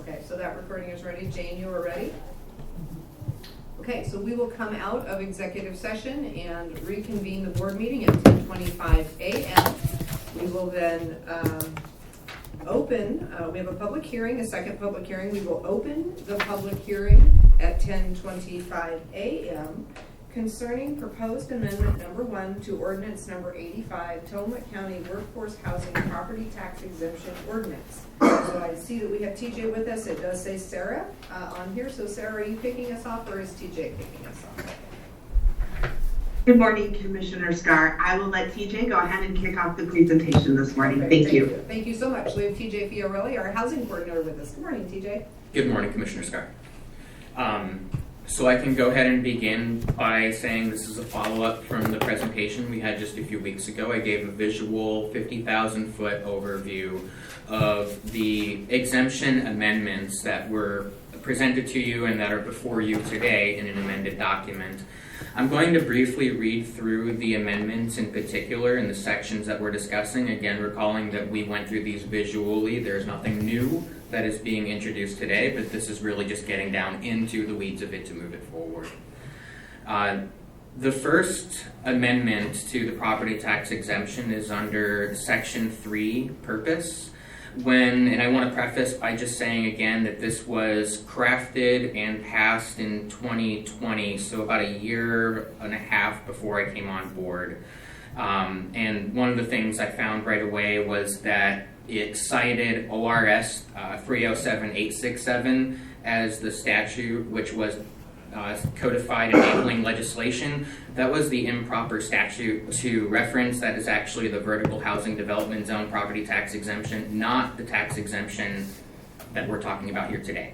Okay, so that recording is ready. Jane, you are ready? Okay, so we will come out of executive session and reconvene the board meeting at 10:25 a.m. We will then open, we have a public hearing, a second public hearing. We will open the public hearing at 10:25 a.m. concerning proposed amendment number 1 to ordinance number 85, Tillamook County Workforce Housing Property Tax Exemption Ordinance. So I see that we have TJ with us. It does say Sarah on here. So Sarah, are you kicking us off or is TJ kicking us off? Good morning, Commissioner Scar. I will let TJ go ahead and kick off the presentation this morning. Okay, Thank you. Thank you so much. We have TJ Fiorelli, our housing coordinator, with us. Good morning, TJ. Good morning, Commissioner Scar. So I can go ahead and begin by saying this is a follow-up from the presentation we had just a few weeks ago. I gave a visual 50,000 foot overview of the exemption amendments that were presented to you and that are before you today in an amended document. I'm going to briefly read through the amendments in particular in the sections that we're discussing. Again, recalling that we went through these visually. There's nothing new that is being introduced today, but this is really just getting down into the weeds of it to move it forward. The first amendment to the property tax exemption is under Section 3, Purpose. And I want to preface by just saying again that this was crafted and passed in 2020, so about a year and a half before I came on board. And one of the things I found right away was that it cited ORS 307867 as the statute which was codified enabling legislation. That was the improper statute to reference. That is actually the vertical housing development zone property tax exemption, not the tax exemption that we're talking about here today.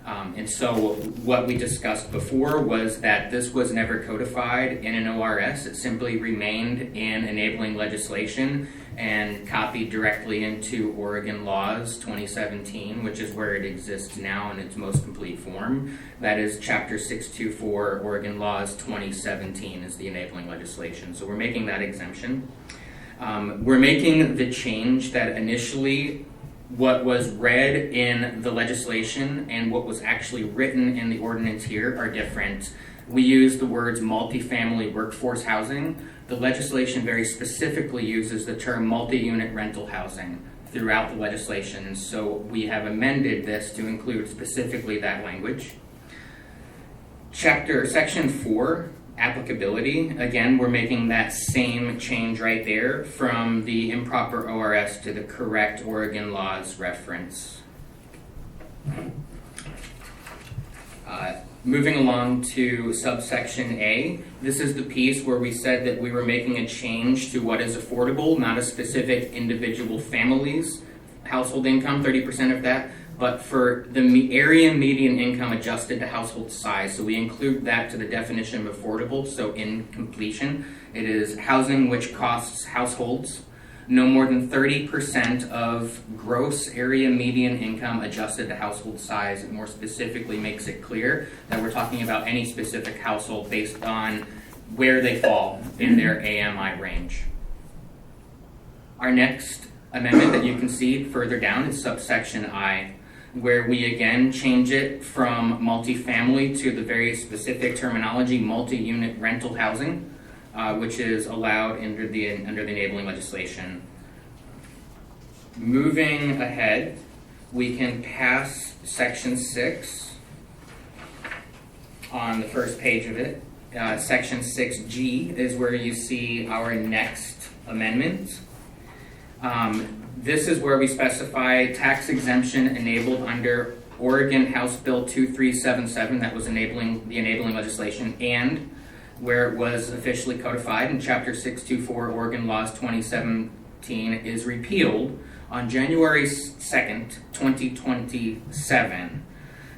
And so what we discussed before was that this was never codified in an ORS. It simply remained in enabling legislation and copied directly into Oregon Laws 2017, which is where it exists now in its most complete form. That is Chapter 624, Oregon Laws 2017 is the enabling legislation. So we're making that exemption. We're making the change that initially what was read in the legislation and what was actually written in the ordinance here are different. We use the words multifamily workforce housing. The legislation very specifically uses the term multi-unit rental housing throughout the legislation, and so we have amended this to include specifically that language. Section 4, applicability. Again, we're making that same change right there from the improper ORS to the correct Oregon Laws reference. Moving along to subsection A, this is the piece where we said that we were making a change to what is affordable, not a specific individual family's household income, 30% of that, but for the area median income adjusted to household size. So we include that to the definition of affordable. So in completion, it is housing which costs households no more than 30% of gross area median income adjusted to household size. It more specifically makes it clear that we're talking about any specific household based on where they fall in their AMI range. Our next amendment that you can see further down is subsection I, where we again change it from multifamily to the very specific terminology multi-unit rental housing, which is allowed under the enabling legislation. Moving ahead, we can pass section 6 on the first page of it. Section 6G is where you see our next amendment. This is where we specify tax exemption enabled under Oregon House Bill 2377, that was the enabling legislation, and where it was officially codified in Chapter 624 Oregon Laws 2017 is repealed on January 2nd, 2027.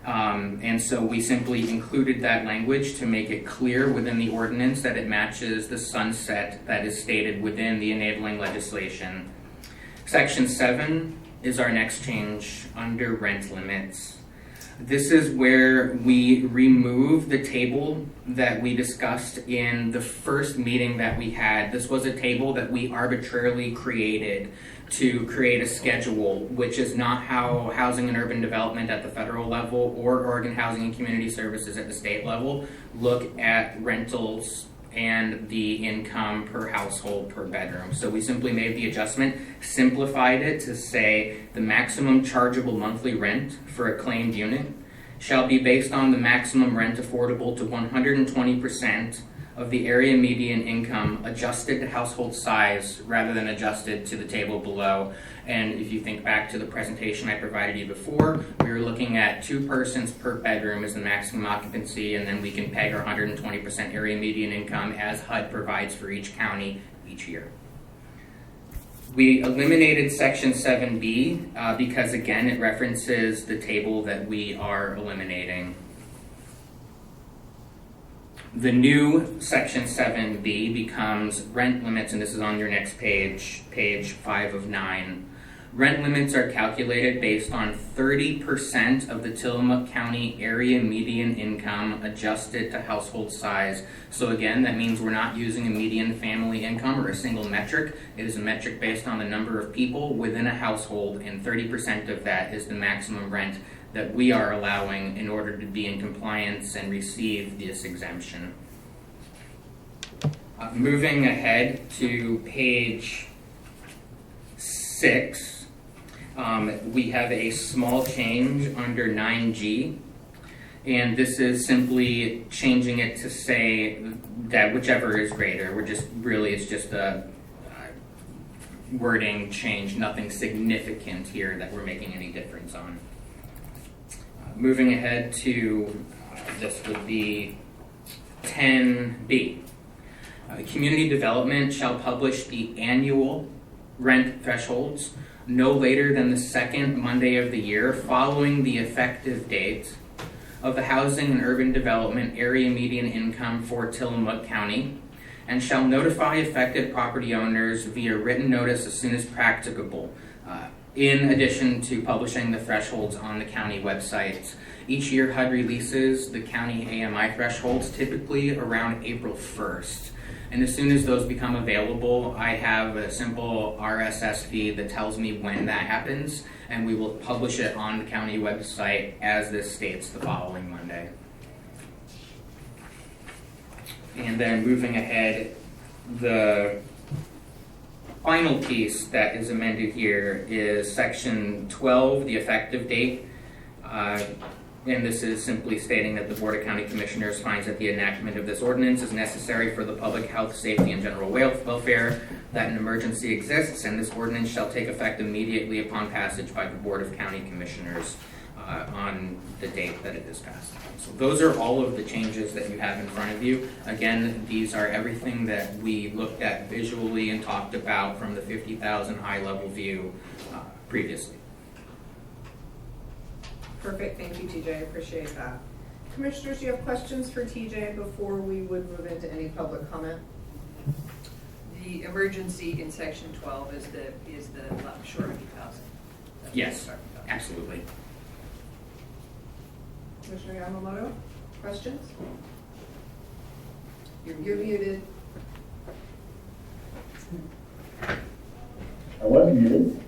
And so we simply included that language to make it clear within the ordinance that it matches the sunset that is stated within the enabling legislation. Section 7 is our next change under rent limits. This is where we remove the table that we discussed in the first meeting that we had. This was a table that we arbitrarily created to create a schedule, which is not how Housing and Urban Development at the federal level or Oregon Housing and Community Services at the state level look at rentals and the income per household per bedroom. So we simply made the adjustment, simplified it to say the maximum chargeable monthly rent for a claimed unit shall be based on the maximum rent affordable to 120% of the area median income adjusted to household size rather than adjusted to the table below. And if you think back to the presentation I provided you before, we were looking at 2 persons per bedroom as the maximum occupancy, and then we can peg our 120% area median income as HUD provides for each county each year. We eliminated section 7B because again it references the table that we are eliminating. The new section 7B becomes rent limits, and this is on your next page, page 5 of 9. Rent limits are calculated based on 30% of the Tillamook County area median income adjusted to household size. So again, that means we're not using a median family income or a single metric. It is a metric based on the number of people within a household, and 30% of that is the maximum rent that we are allowing in order to be in compliance and receive this exemption. Moving ahead to page 6, we have a small change under 9G, and this is simply changing it to say that whichever is greater. It's just a wording change, nothing significant here that we're making any difference on. Moving ahead to, this would be 10B. Community development shall publish the annual rent thresholds no later than the second Monday of the year following the effective date of the Housing and Urban Development area median income for Tillamook County, and shall notify affected property owners via written notice as soon as practicable. In addition to publishing the thresholds on the county website. Each year HUD releases the county AMI thresholds, typically around April 1st. And as soon as those become available, I have a simple RSS feed that tells me when that happens, and we will publish it on the county website as this states the following Monday. And then moving ahead, the final piece that is amended here is section 12, the effective date. And this is simply stating that the Board of County Commissioners finds that the enactment of this ordinance is necessary for the public health, safety, and general welfare, that an emergency exists, and this ordinance shall take effect immediately upon passage by the Board of County Commissioners on the date that it is passed. So those are all of the changes that you have in front of you. Again, these are everything that we looked at visually and talked about from the 50,000 high-level view previously. Perfect, thank you, TJ, I appreciate that. Commissioners, do you have questions for TJ before we would move into any public comment? The emergency in section 12 is the short of 2,000. Yes, absolutely. Commissioner Yamamoto, questions? You're muted. I was muted.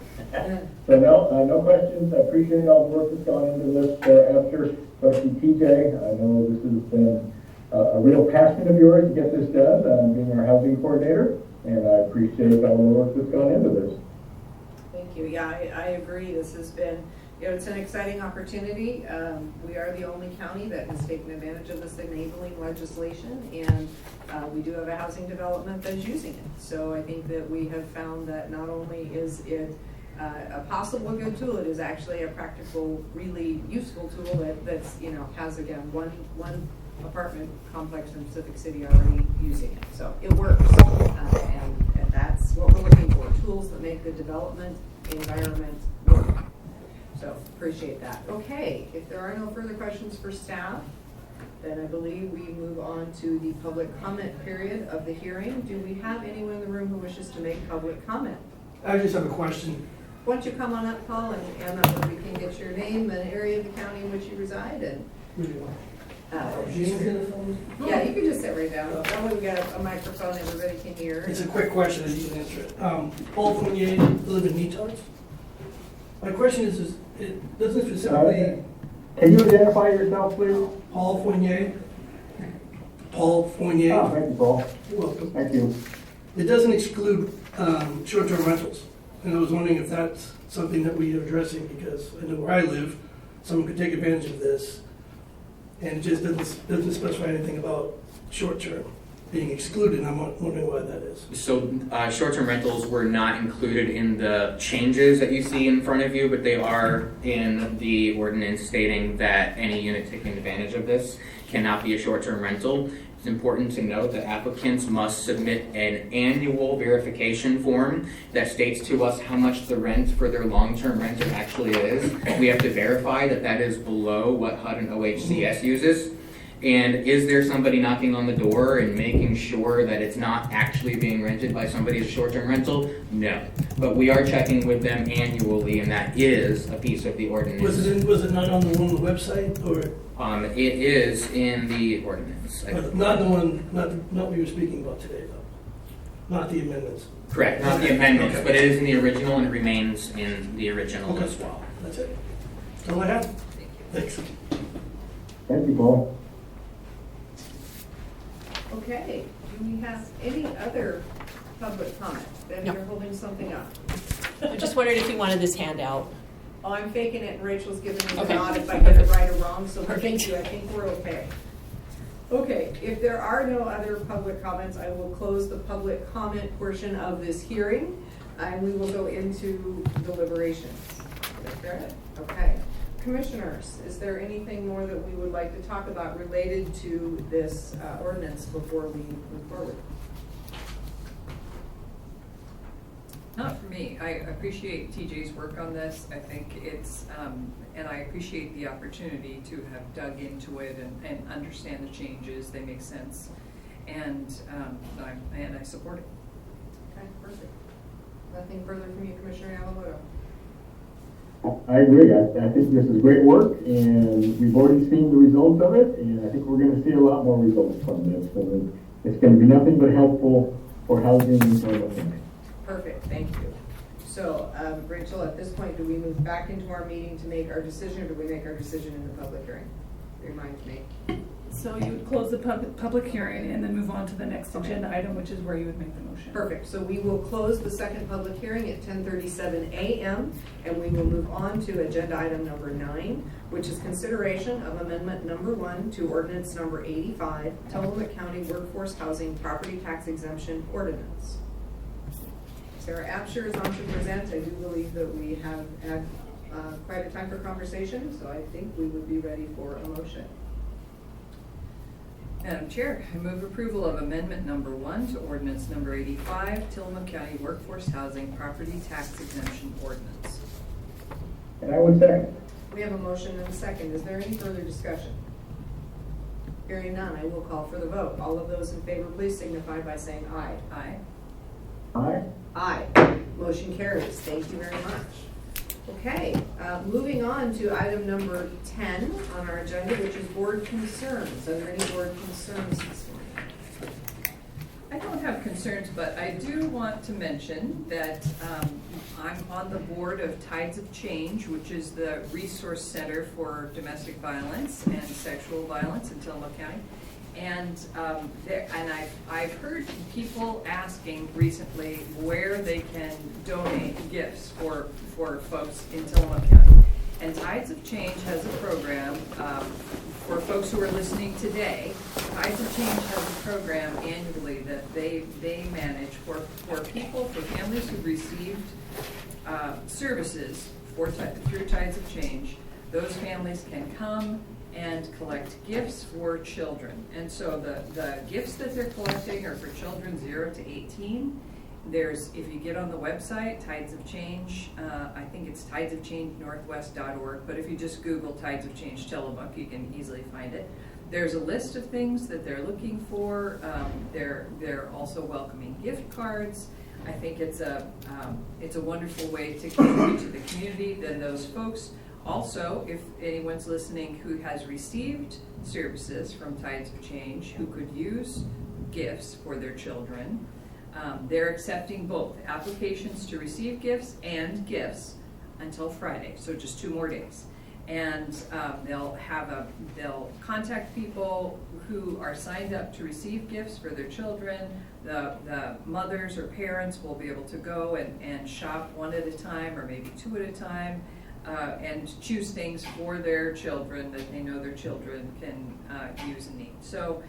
So no questions. I appreciate all the work that's gone into this after, especially TJ. I know this has been a real passion of yours to get this done, being our housing coordinator, and I appreciate all the work that's gone into this. Thank you. Yeah, I agree. This has been, it's an exciting opportunity. We are the only county that has taken advantage of this enabling legislation, and we do have a housing development that is using it. So I think that we have found that not only is it a possible good tool, it is actually a practical, really useful tool that's has again one apartment complex in Pacific City already using it. So it works, and that's what we're looking for: tools that make the development environment work. So appreciate that. Okay, if there are no further questions for staff, then I believe we move on to the public comment period of the hearing. Do we have anyone in the room who wishes to make public comment? I just have a question. Why don't you come on up, Paul, and we can get your name and area of the county in which you reside. And Really well. James in the phone? Yeah, you can just sit right down. That way we got a microphone, everybody can hear. It's a quick question, if you can answer it. Paul Fournier, live in Neatards. My question is it doesn't specifically, Can you identify yourself, please? Paul Fournier? Paul Fournier, Oh, thank you, Paul. you're welcome. Thank you. It doesn't exclude short-term rentals. And I was wondering if that's something that we are addressing, because I know where I live, someone could take advantage of this. And it just doesn't specify anything about short-term being excluded. I'm wondering why that is. So short-term rentals were not included in the changes that you see in front of you, but they are in the ordinance stating that any unit taking advantage of this cannot be a short-term rental. It's important to note that applicants must submit an annual verification form that states to us how much the rent for their long-term renter actually is. We have to verify that that is below what HUD and OHCS uses. And is there somebody knocking on the door and making sure that it's not actually being rented by somebody as a short-term rental? No. But we are checking with them annually, and that is a piece of the ordinance. Was it not on the one on the website, or It is in the ordinance. not the one, not what you were speaking about today, though? Not the amendments? Correct, not the amendments, Okay. but it is in the original and it remains in the original Okay. as well. That's it. That's all I have. Thank you. Thanks. Thank you, Paul. Okay, do we have any other public comment? Then No. you're holding something up. I just wondered if you wanted this handout. Oh, I'm faking it, and Rachel's giving me the Okay. nod if I get it Perfect. right or wrong, so thank Perfect. you, I think we're okay. Okay, if there are no other public comments, I will close the public comment portion of this hearing, and we will go into deliberations. Is that correct? Okay. Commissioners, is there anything more that we would like to talk about related to this ordinance before we move forward? Not for me. I appreciate TJ's work on this. I think it's, and I appreciate the opportunity to have dug into it and understand the changes. They make sense. And I support it. Okay, perfect. Nothing further from you, Commissioner Yamamoto? I agree. I think this is great work, and we've already seen the results of it, and I think we're going to see a lot more results from this. So it's going to be nothing but helpful for housing in Sonoma County. Perfect, thank you. So, Rachel, at this point, do we move back into our meeting to make our decision, or do we make our decision in the public hearing? Remind me. So you would close the public hearing and then move on to the next Okay. agenda item, which is where you would make the motion. Perfect, so we will close the second public hearing at 10:37 a.m., and we will move on to agenda item number 9, which is consideration of amendment number 1 to ordinance number 85, Tillamook County Workforce Housing Property Tax Exemption Ordinance. Sarah Absher is on to present. I do believe that we have had quite a time for conversation, so I think we would be ready for a motion. Madam Chair, I move approval of amendment number 1 to ordinance number 85, Tillamook County Workforce Housing Property Tax Exemption Ordinance. And I would second. We have a motion and a second. Is there any further discussion? Hearing none, I will call for the vote. All of those in favor, please signify by saying aye. Aye. Aye. Aye. Motion carries. Thank you very much. Okay, moving on to item number 10 on our agenda, which is board concerns. Are there any board concerns this morning? I don't have concerns, but I do want to mention that I'm on the board of Tides of Change, which is the resource center for domestic violence and sexual violence in Tillamook County. And I've heard people asking recently where they can donate gifts for folks in Tillamook County. And Tides of Change has a program for folks who are listening today. Tides of Change has a program annually that they manage for people, for families who've received services through Tides of Change. Those families can come and collect gifts for children. And so the gifts that they're collecting are for children 0 to 18. There's, if you get on the website, Tides of Change, I think it's tidesofchangenorthwest.org, but if you just Google Tides of Change Tillamook, you can easily find it. There's a list of things that they're looking for. They're also welcoming gift cards. I think it's a wonderful way to contribute to the community. Then those folks Also, if anyone's listening who has received services from Tides of Change, who could use gifts for their children, they're accepting both applications to receive gifts and gifts until Friday, so just 2 more days. And they'll contact people who are signed up to receive gifts for their children. The mothers or parents will be able to go and shop 1 at a time or maybe 2 at a time, and choose things for their children that they know their children can use and need. So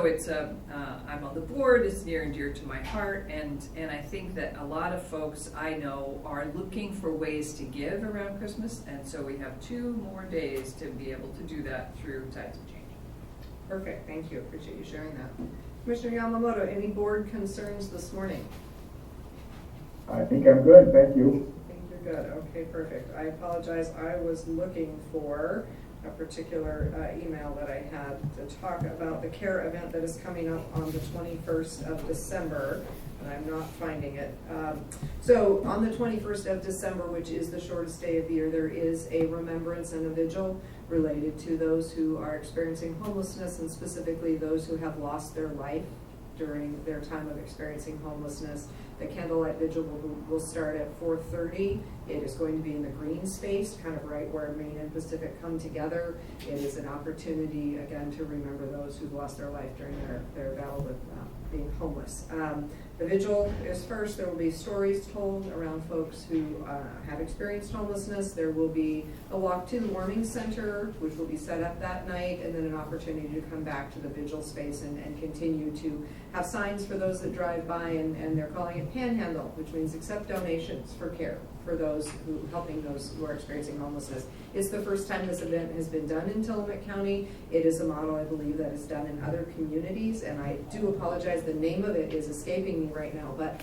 it's I'm on the board, it's near and dear to my heart, and I think that a lot of folks I know are looking for ways to give around Christmas, and so we have 2 more days to be able to do that through Tides of Change. Perfect, thank you, appreciate you sharing that. Commissioner Yamamoto, any board concerns this morning? I think I'm good, thank you. I think you're good, okay, perfect. I apologize, I was looking for a particular email that I had to talk about the CARE event that is coming up on the 21st of December, and I'm not finding it. So on the 21st of December, which is the shortest day of the year, there is a remembrance and a vigil related to those who are experiencing homelessness, and specifically those who have lost their life during their time of experiencing homelessness. The candlelight vigil will start at 4:30. It is going to be in the green space, kind of right where Main and Pacific come together. It is an opportunity, again, to remember those who've lost their life during their battle with being homeless. The vigil is first. There will be stories told around folks who have experienced homelessness. There will be a walk to the warming center, which will be set up that night, and then an opportunity to come back to the vigil space and continue to have signs for those that drive by, and they're calling it Panhandle, which means accept donations for care for those helping those who are experiencing homelessness. It's the first time this event has been done in Tillamook County. It is a model, I believe, that is done in other communities, and I do apologize, the name of it is escaping me right now, but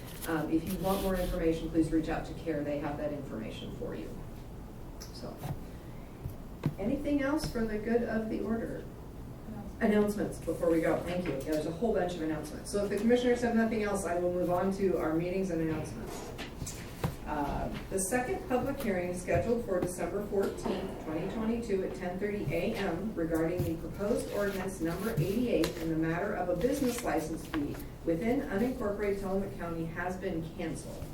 if you want more information, please reach out to CARE. They have that information for you. So, anything else for the good of the order? Announcements before we go. Thank you. Yeah, there's a whole bunch of announcements. So if the commissioners have nothing else, I will move on to our meetings and announcements. The second public hearing is scheduled for December 14th, 2022 at 10:30 a.m. regarding the proposed ordinance number 88 in the matter of a business license fee within unincorporated Tillamook County has been canceled.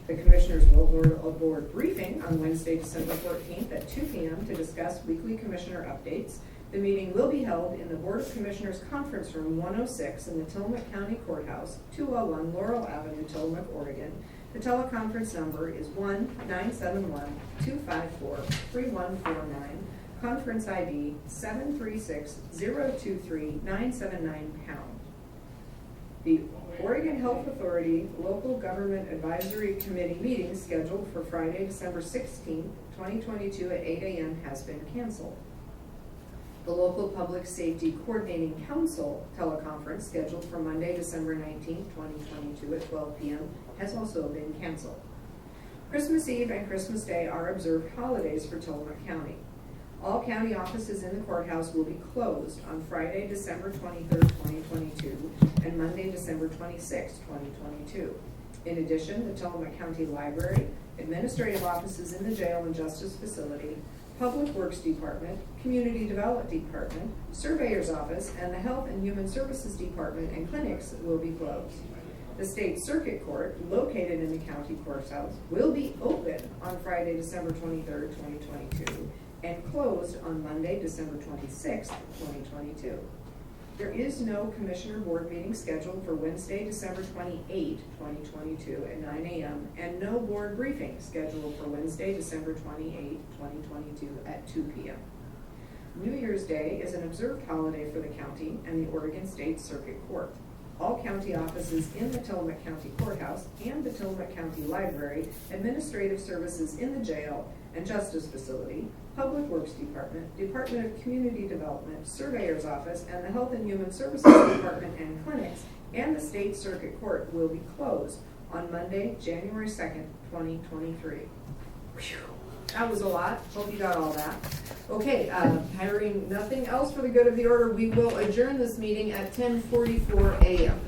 The commissioners will hold a board briefing on Wednesday, December 14th at 2 p.m. to discuss weekly commissioner updates. The meeting will be held in the Board of Commissioners Conference Room 106 in the Tillamook County Courthouse, 201 Laurel Avenue, Tillamook, Oregon. The teleconference number is 1-971-254-3149. Conference ID 736-023-979#. The Oregon Health Authority Local Government Advisory Committee meeting scheduled for Friday, December 16th, 2022 at 8 a.m. has been canceled. The Local Public Safety Coordinating Council teleconference scheduled for Monday, December 19th, 2022 at 12 p.m. has also been canceled. Christmas Eve and Christmas Day are observed holidays for Tillamook County. All county offices in the courthouse will be closed on Friday, December 23rd, 2022 and Monday, December 26th, 2022. In addition, the Tillamook County Library, administrative offices in the jail and justice facility, Public Works Department, Community Development Department, Surveyor's Office, and the Health and Human Services Department and clinics will be closed. The State Circuit Court, located in the county courthouse, will be open on Friday, December 23rd, 2022, and closed on Monday, December 26th, 2022. There is no Commissioner Board meeting scheduled for Wednesday, December 28th, 2022 at 9 a.m. and no board briefing scheduled for Wednesday, December 28th, 2022 at 2 p.m. New Year's Day is an observed holiday for the county and the Oregon State Circuit Court. All county offices in the Tillamook County Courthouse and the Tillamook County Library, administrative services in the jail and justice facility, Public Works Department, Department of Community Development, Surveyor's Office, and the Health and Human Services Department and clinics, and the State Circuit Court will be closed on Monday, January 2nd, 2023. Whew. That was a lot. Hope you got all that. Okay, hearing nothing else for the good of the order, we will adjourn this meeting at 10:44 a.m.